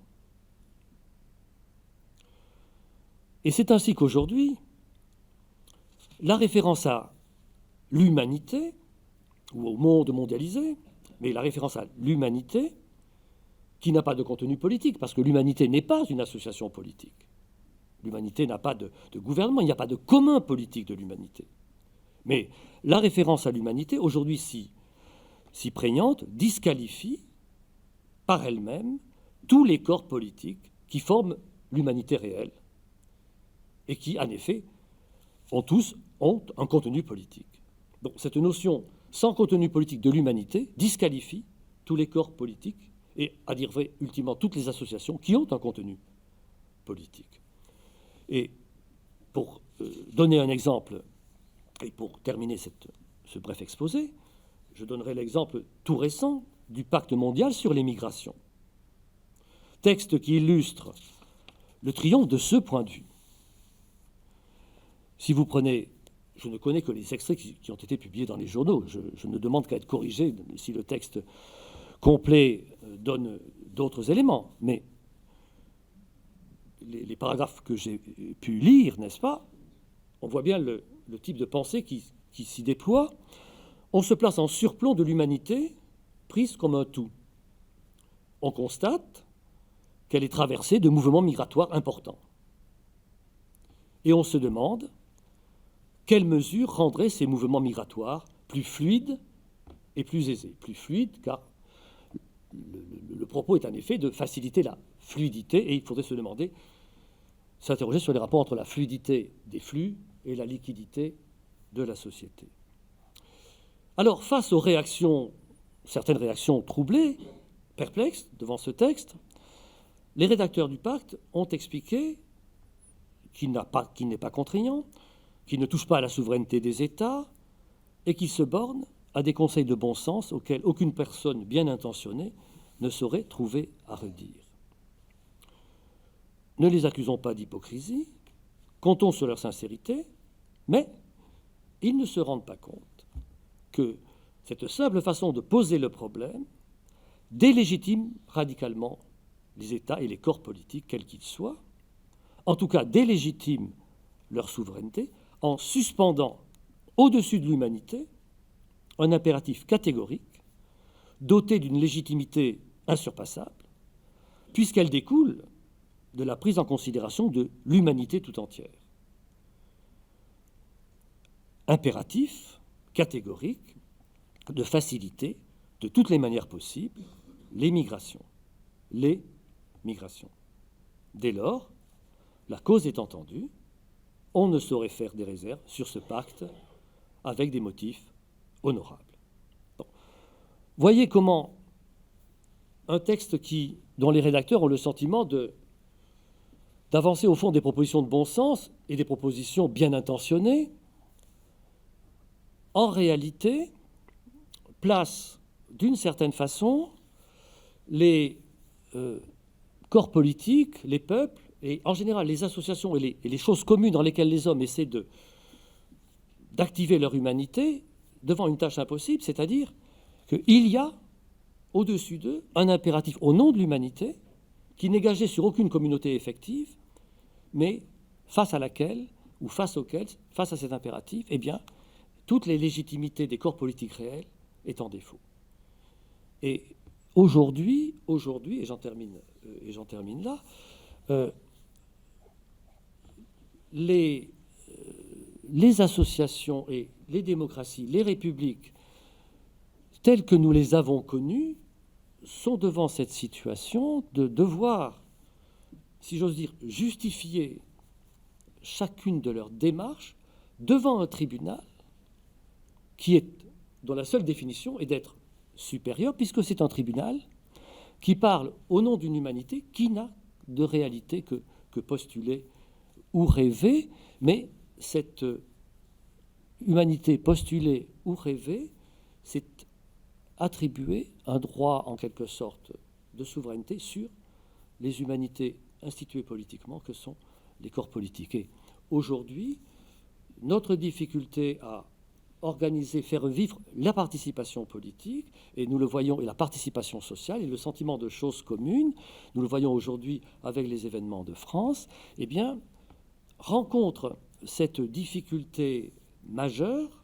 Et c'est ainsi qu'aujourd'hui, la référence à l'humanité, ou au monde mondialisé, mais la référence à l'humanité, qui n'a pas de contenu politique, parce que l'humanité n'est pas une association politique. L'humanité n'a pas de gouvernement, il n'y a pas de commun politique de l'humanité. Mais la référence à l'humanité, aujourd'hui si prégnante, disqualifie par elle-même tous les corps politiques qui forment l'humanité réelle et qui, en effet, ont un contenu politique. Donc cette notion sans contenu politique de l'humanité disqualifie tous les corps politiques et, à dire vrai, ultimement, toutes les associations qui ont un contenu politique. Et pour donner un exemple, et pour terminer ce bref exposé, je donnerai l'exemple tout récent du Pacte mondial sur les migrations. Texte qui illustre le triomphe de ce point de vue. Si vous prenez, je ne connais que les extraits qui ont été publiés dans les journaux, je ne demande qu'à être corrigé si le texte complet donne d'autres éléments, mais les paragraphes que j'ai pu lire, n'est-ce pas, on voit bien le type de pensée qui s'y déploie. On se place en surplomb de l'humanité prise comme un tout. On constate qu'elle est traversée de mouvements migratoires importants. Et on se demande quelles mesures rendraient ces mouvements migratoires plus fluides et plus aisés. Plus fluides, car le propos est en effet de faciliter la fluidité, et il faudrait se demander, s'interroger sur les rapports entre la fluidité des flux et la liquidité de la société. Alors, face aux réactions, certaines réactions troublées, perplexes devant ce texte, les rédacteurs du pacte ont expliqué qu'il n'est pas contraignant, qu'il ne touche pas à la souveraineté des États et qu'il se borne à des conseils de bon sens auxquels aucune personne bien intentionnée ne saurait trouver à redire. Ne les accusons pas d'hypocrisie, comptons sur leur sincérité, mais ils ne se rendent pas compte que cette simple façon de poser le problème délégitime radicalement les États et les corps politiques, quels qu'ils soient, en tout cas délégitime leur souveraineté, en suspendant au-dessus de l'humanité un impératif catégorique, doté d'une légitimité insurpassable, puisqu'elle découle de la prise en considération de l'humanité tout entière. Impératif, catégorique, de faciliter de toutes les manières possibles les migrations. Les migrations. Dès lors, la cause est entendue, on ne saurait faire des réserves sur ce pacte avec des motifs honorables. Bon. Voyez comment un texte dont les rédacteurs ont le sentiment d'avancer au fond des propositions de bon sens et des propositions bien intentionnées, en réalité, place d'une certaine façon les corps politiques, les peuples, et en général les associations et les choses communes dans lesquelles les hommes essaient d'activer leur humanité devant une tâche impossible, c'est-à-dire qu'il y a au-dessus d'eux un impératif au nom de l'humanité qui n'est gagé sur aucune communauté effective, mais face à laquelle, ou face à cet impératif, eh bien, toute les légitimités des corps politiques réels est en défaut. Et aujourd'hui, et j'en termine là, les associations et les démocraties, les républiques, telles que nous les avons connues, sont devant cette situation de devoir, si j'ose dire, justifier chacune de leurs démarches devant un tribunal dont la seule définition est d'être supérieur, puisque c'est un tribunal qui parle au nom d'une humanité qui n'a de réalité que postuler ou rêver, mais cette humanité postulée ou rêvée, c'est attribuer un droit en quelque sorte de souveraineté sur les humanités instituées politiquement que sont les corps politiques. Et aujourd'hui, notre difficulté à organiser, faire vivre la participation politique, et nous le voyons, et la participation sociale, et le sentiment de choses communes, nous le voyons aujourd'hui avec les événements de France, eh bien, rencontre cette difficulté majeure,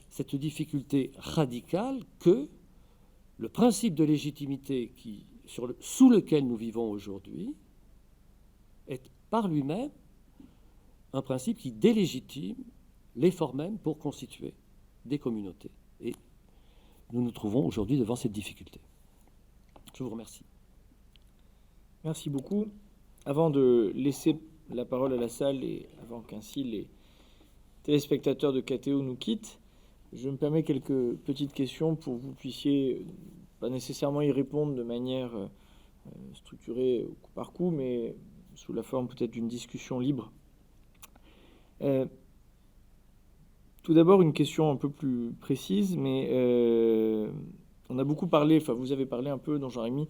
cette difficulté radicale que le principe de légitimité sous lequel nous vivons aujourd'hui est par lui-même un principe qui délégitime l'effort même pour constituer des communautés. Et nous nous trouvons aujourd'hui devant cette difficulté. Je vous remercie. Merci beaucoup. Avant de laisser la parole à la salle et avant qu'ainsi les téléspectateurs de KTO nous quittent, je me permets quelques petites questions pour que vous puissiez pas nécessairement y répondre de manière structurée coup par coup, mais sous la forme peut-être d'une discussion libre. Tout d'abord, une question un peu plus précise, mais on a beaucoup parlé, enfin vous avez parlé un peu, don Jean-Rémy,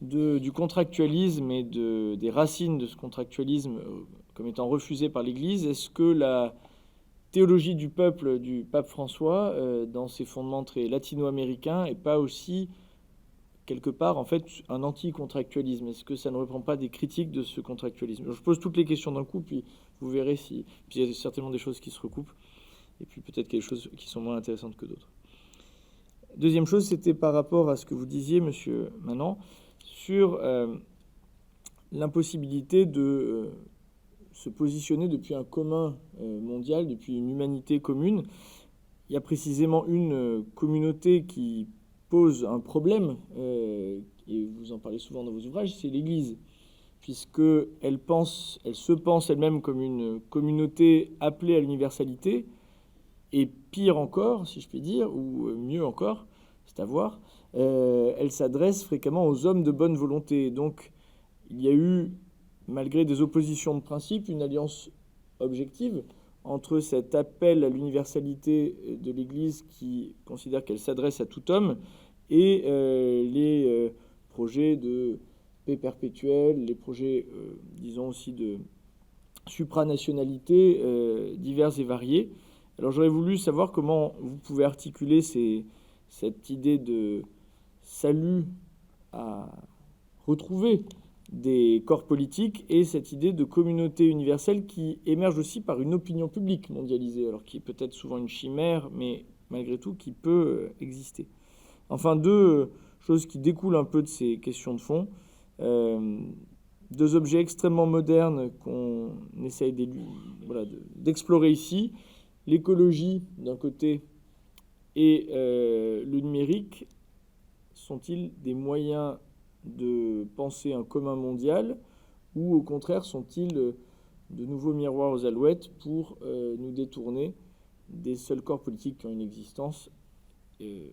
du contractualisme et des racines de ce contractualisme comme étant refusé par l'Église. Est-ce que la théologie du peuple du pape François, dans ses fondements très latino-américains, n'est pas aussi, quelque part, en fait, un anti-contractualisme? Est-ce que ça ne reprend pas des critiques de ce contractualisme? Je pose toutes les questions d'un coup, puis vous verrez puis il y a certainement des choses qui se recoupent, et puis peut-être quelque chose qui sont moins intéressantes que d'autres. Deuxième chose, c'était par rapport à ce que vous disiez, monsieur Manant, sur l'impossibilité de se positionner depuis un commun mondial, depuis une humanité commune. Il y a précisément une communauté qui pose un problème, et vous en parlez souvent dans vos ouvrages, c'est l'Église, puisqu'elle se pense elle-même comme une communauté appelée à l'universalité, et pire encore, si je puis dire, ou mieux encore, c'est à voir, elle s'adresse fréquemment aux hommes de bonne volonté. Donc, il y a eu, malgré des oppositions de principe, une alliance objective entre cet appel à l'universalité de l'Église qui considère qu'elle s'adresse à tout homme et les projets de paix perpétuelle, les projets, disons aussi, de supranationalité divers et variés. Alors j'aurais voulu savoir comment vous pouvez articuler cette idée de salut à retrouver des corps politiques et cette idée de communauté universelle qui émerge aussi par une opinion publique mondialisée, alors qui est peut-être souvent une chimère, mais malgré tout qui peut exister. Enfin, deux choses qui découlent un peu de ces questions de fond. Deux objets extrêmement modernes qu'on essaye d'explorer ici. L'écologie d'un côté et le numérique sont-ils des moyens de penser un commun mondial ou au contraire sont-ils de nouveaux miroirs aux alouettes pour nous détourner des seuls corps politiques qui ont une existence et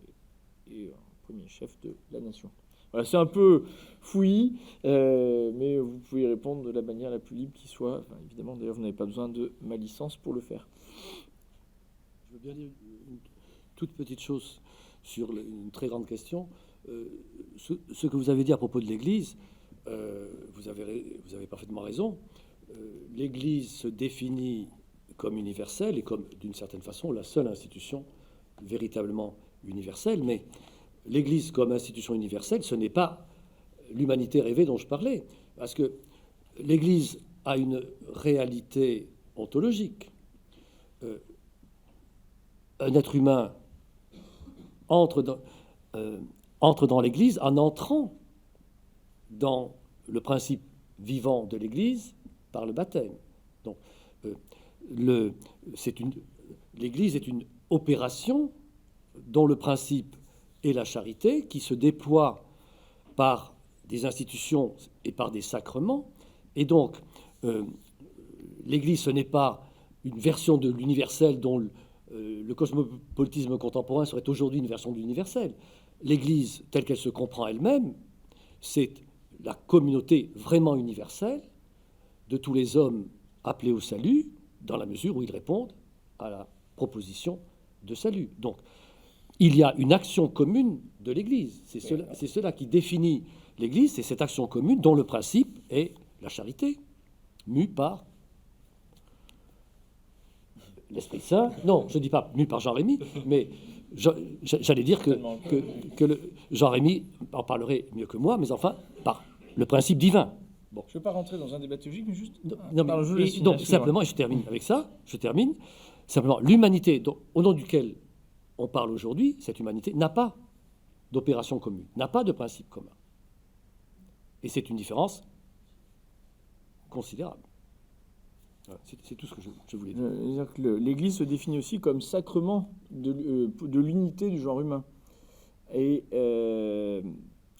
en premier chef de la nation? Voilà, c'est un peu fouillis, mais vous pouvez y répondre de la manière la plus libre qui soit. Enfin, évidemment, d'ailleurs, vous n'avez pas besoin de ma licence pour le faire. Je veux bien dire une toute petite chose sur une très grande question. Ce que vous avez dit à propos de l'Église, vous avez parfaitement raison. L'Église se définit comme universelle et comme, d'une certaine façon, la seule institution véritablement universelle. Mais l'Église comme institution universelle, ce n'est pas l'humanité rêvée dont je parlais. Parce que l'Église a une réalité ontologique. Un être humain entre dans l'Église en entrant dans le principe vivant de l'Église par le baptême. Donc, l'Église est une opération dont le principe est la charité, qui se déploie par des institutions et par des sacrements. Et donc, l'Église, ce n'est pas une version de l'universel dont le cosmopolitisme contemporain serait aujourd'hui une version de l'universel. L'Église, telle qu'elle se comprend elle-même, c'est la communauté vraiment universelle de tous les hommes appelés au salut, dans la mesure où ils répondent à la proposition de salut. Donc, il y a une action commune de l'Église. C'est cela qui définit l'Église, c'est cette action commune dont le principe est la charité, mue par l'Esprit Saint. Non, je ne dis pas mue par Jean-Rémy, mais j'allais dire que Jean-Rémy en parlerait mieux que moi, mais enfin, par le principe divin. Bon. Je ne veux pas rentrer dans un débat théologique, mais juste... Donc, simplement, et je termine avec ça, simplement, l'humanité au nom duquel on parle aujourd'hui, cette humanité n'a pas d'opération commune, n'a pas de principe commun. Et c'est une différence considérable. Voilà, c'est tout ce que je voulais dire. L'Église se définit aussi comme sacrement de l'unité du genre humain. Et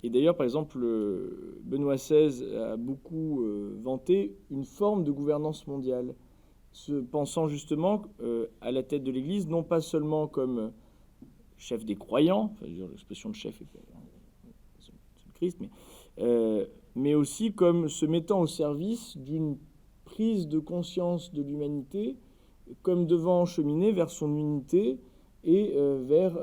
d'ailleurs, par exemple, Benoît XVI a beaucoup vanté une forme de gouvernance mondiale, pensant justement à la tête de l'Église, non pas seulement comme chef des croyants, enfin, l'expression de chef est le Christ, mais aussi comme se mettant au service d'une prise de conscience de l'humanité, comme devant cheminer vers son unité et vers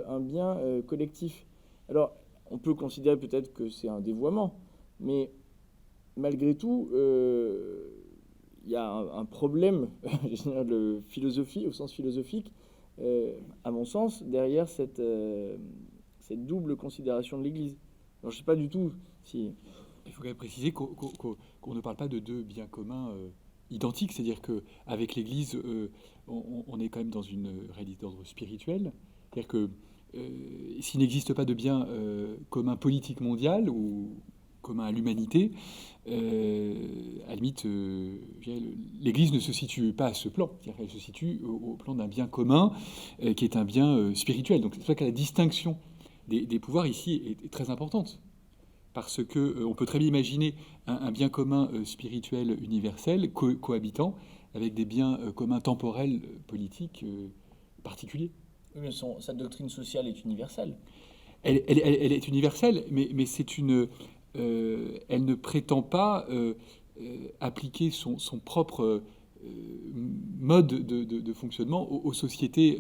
un bien collectif. Alors, on peut considérer peut-être que c'est un dévoiement, mais malgré tout, il y a un problème de philosophie, au sens philosophique, à mon sens, derrière cette double considération de l'Église. Alors, je ne sais pas du tout si... Il faut quand même préciser qu'on ne parle pas de deux biens communs identiques, c'est-à-dire qu'avec l'Église, on est quand même dans une réalité d'ordre spirituel, c'est-à-dire que s'il n'existe pas de bien commun politique mondial ou commun à l'humanité, à la limite, l'Église ne se situe pas à ce plan. C'est-à-dire qu'elle se situe au plan d'un bien commun qui est un bien spirituel. Donc c'est pour ça que la distinction des pouvoirs ici est très importante. Parce qu'on peut très bien imaginer un bien commun spirituel universel cohabitant avec des biens communs temporels politiques particuliers. Oui, mais sa doctrine sociale est universelle. Elle est universelle, mais c'est elle ne prétend pas appliquer son propre mode de fonctionnement aux sociétés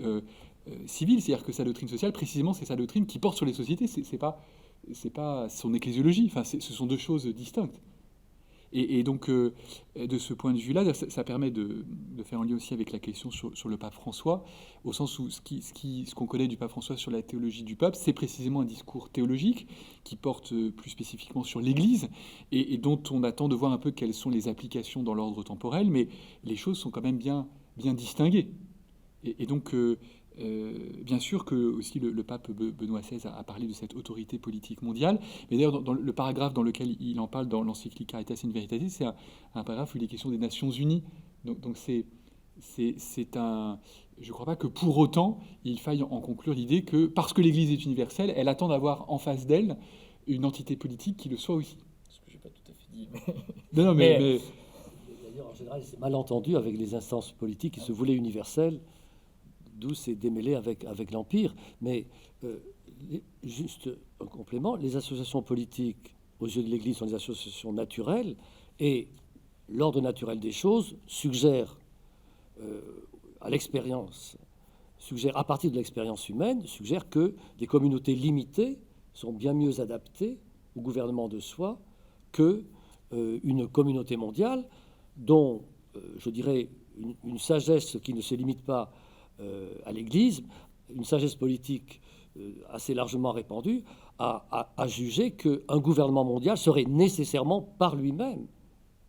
civiles. C'est-à-dire que sa doctrine sociale, précisément, c'est sa doctrine qui porte sur les sociétés. C'est pas son ecclésiologie. Enfin, ce sont deux choses distinctes. Et donc, de ce point de vue-là, ça permet de faire un lien aussi avec la question sur le pape François, au sens où ce qu'on connaît du pape François sur la théologie du pape, c'est précisément un discours théologique qui porte plus spécifiquement sur l'Église et dont on attend de voir un peu quelles sont les applications dans l'ordre temporel, mais les choses sont quand même bien distinguées. Et donc, bien sûr que aussi le pape Benoît XVI a parlé de cette autorité politique mondiale. Mais d'ailleurs, dans le paragraphe dans lequel il en parle dans l'encyclique Caritas in Veritate, c'est un paragraphe où il est question des Nations Unies. Donc c'est un... Je ne crois pas que pour autant, il faille en conclure l'idée que, parce que l'Église est universelle, elle attend d'avoir en face d'elle une entité politique qui le soit aussi. Ce que je n'ai pas tout à fait dit. Non, mais... D'ailleurs, en général, c'est mal entendu avec les instances politiques qui se voulaient universelles, d'où c'est démêlé avec l'Empire. Mais juste un complément, les associations politiques, aux yeux de l'Église, sont des associations naturelles, et l'ordre naturel des choses suggère à partir de l'expérience humaine, suggère que des communautés limitées sont bien mieux adaptées au gouvernement de soi que une communauté mondiale dont, je dirais, une sagesse qui ne se limite pas à l'Église, une sagesse politique assez largement répandue, a jugé qu'un gouvernement mondial serait nécessairement par lui-même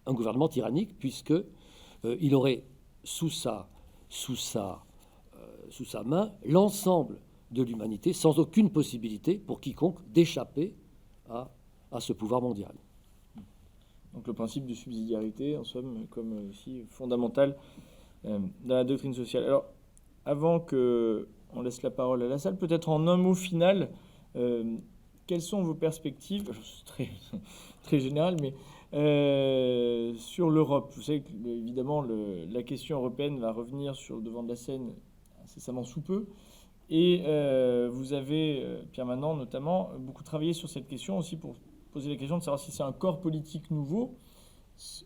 un gouvernement tyrannique, puisqu'il aurait sous sa main l'ensemble de l'humanité, sans aucune possibilité pour quiconque d'échapper à ce pouvoir mondial. Donc le principe de subsidiarité, en somme, comme aussi fondamental dans la doctrine sociale. Alors, avant qu'on laisse la parole à la salle, peut-être en un mot final, quelles sont vos perspectives, c'est très, très général, mais sur l'Europe? Vous savez que, évidemment, la question européenne va revenir sur le devant de la scène incessamment sous peu. Et vous avez, Pierre Manant notamment, beaucoup travaillé sur cette question aussi pour poser la question de savoir si c'est un corps politique nouveau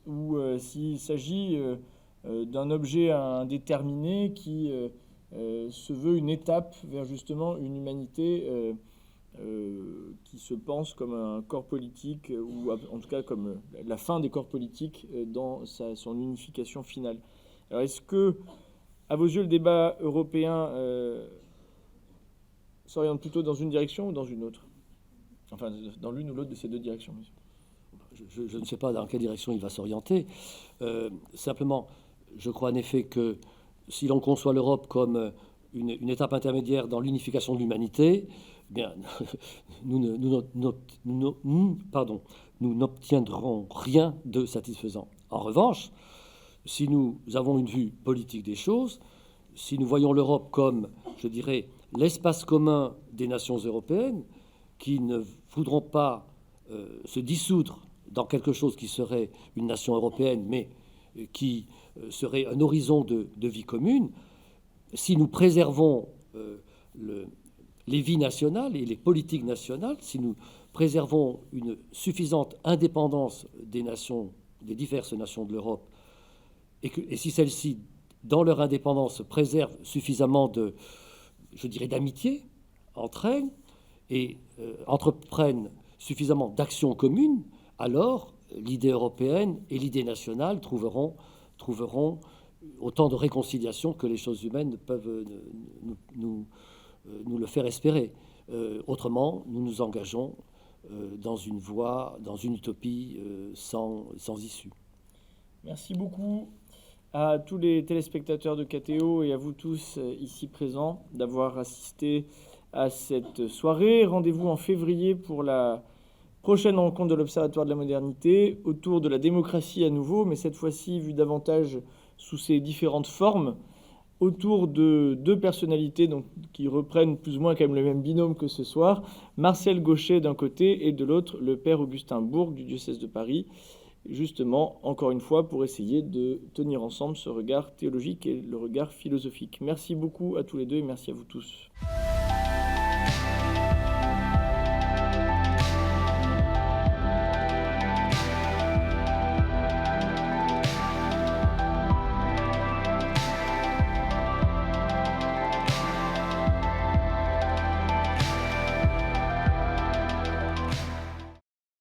ou s'il s'agit d'un objet indéterminé qui se veut une étape vers justement une humanité qui se pense comme un corps politique ou en tout cas comme la fin des corps politiques dans son unification finale. Alors est-ce que, à vos yeux, le débat européen s'oriente plutôt dans une direction ou dans une autre? Enfin, dans l'une ou l'autre de ces deux directions. Je ne sais pas dans quelle direction il va s'orienter. Simplement, je crois en effet que si l'on conçoit l'Europe comme une étape intermédiaire dans l'unification de l'humanité, eh bien, nous n'obtiendrons rien de satisfaisant. En revanche, si nous avons une vue politique des choses, si nous voyons l'Europe comme, je dirais, l'espace commun des nations européennes, qui ne voudront pas se dissoudre dans quelque chose qui serait une nation européenne, mais qui serait un horizon de vie commune, si nous préservons les vies nationales et les politiques nationales, si nous préservons une suffisante indépendance des diverses nations de l'Europe, et si celles-ci, dans leur indépendance, préservent suffisamment d'amitié entre elles, et entreprennent suffisamment d'actions communes, alors l'idée européenne et l'idée nationale trouveront autant de réconciliation que les choses humaines peuvent nous le faire espérer. Autrement, nous nous engageons dans une voie, dans une utopie sans issue. Merci beaucoup à tous les téléspectateurs de KTO et à vous tous ici présents d'avoir assisté à cette soirée. Rendez-vous en février pour la prochaine rencontre de l'Observatoire de la modernité autour de la démocratie à nouveau, mais cette fois-ci vue davantage sous ses différentes formes, autour de deux personnalités qui reprennent plus ou moins quand même le même binôme que ce soir, Marcel Gauchet d'un côté et de l'autre le père Augustin Bourg du diocèse de Paris, justement, encore une fois, pour essayer de tenir ensemble ce regard théologique et le regard philosophique. Merci beaucoup à tous les deux et merci à vous tous.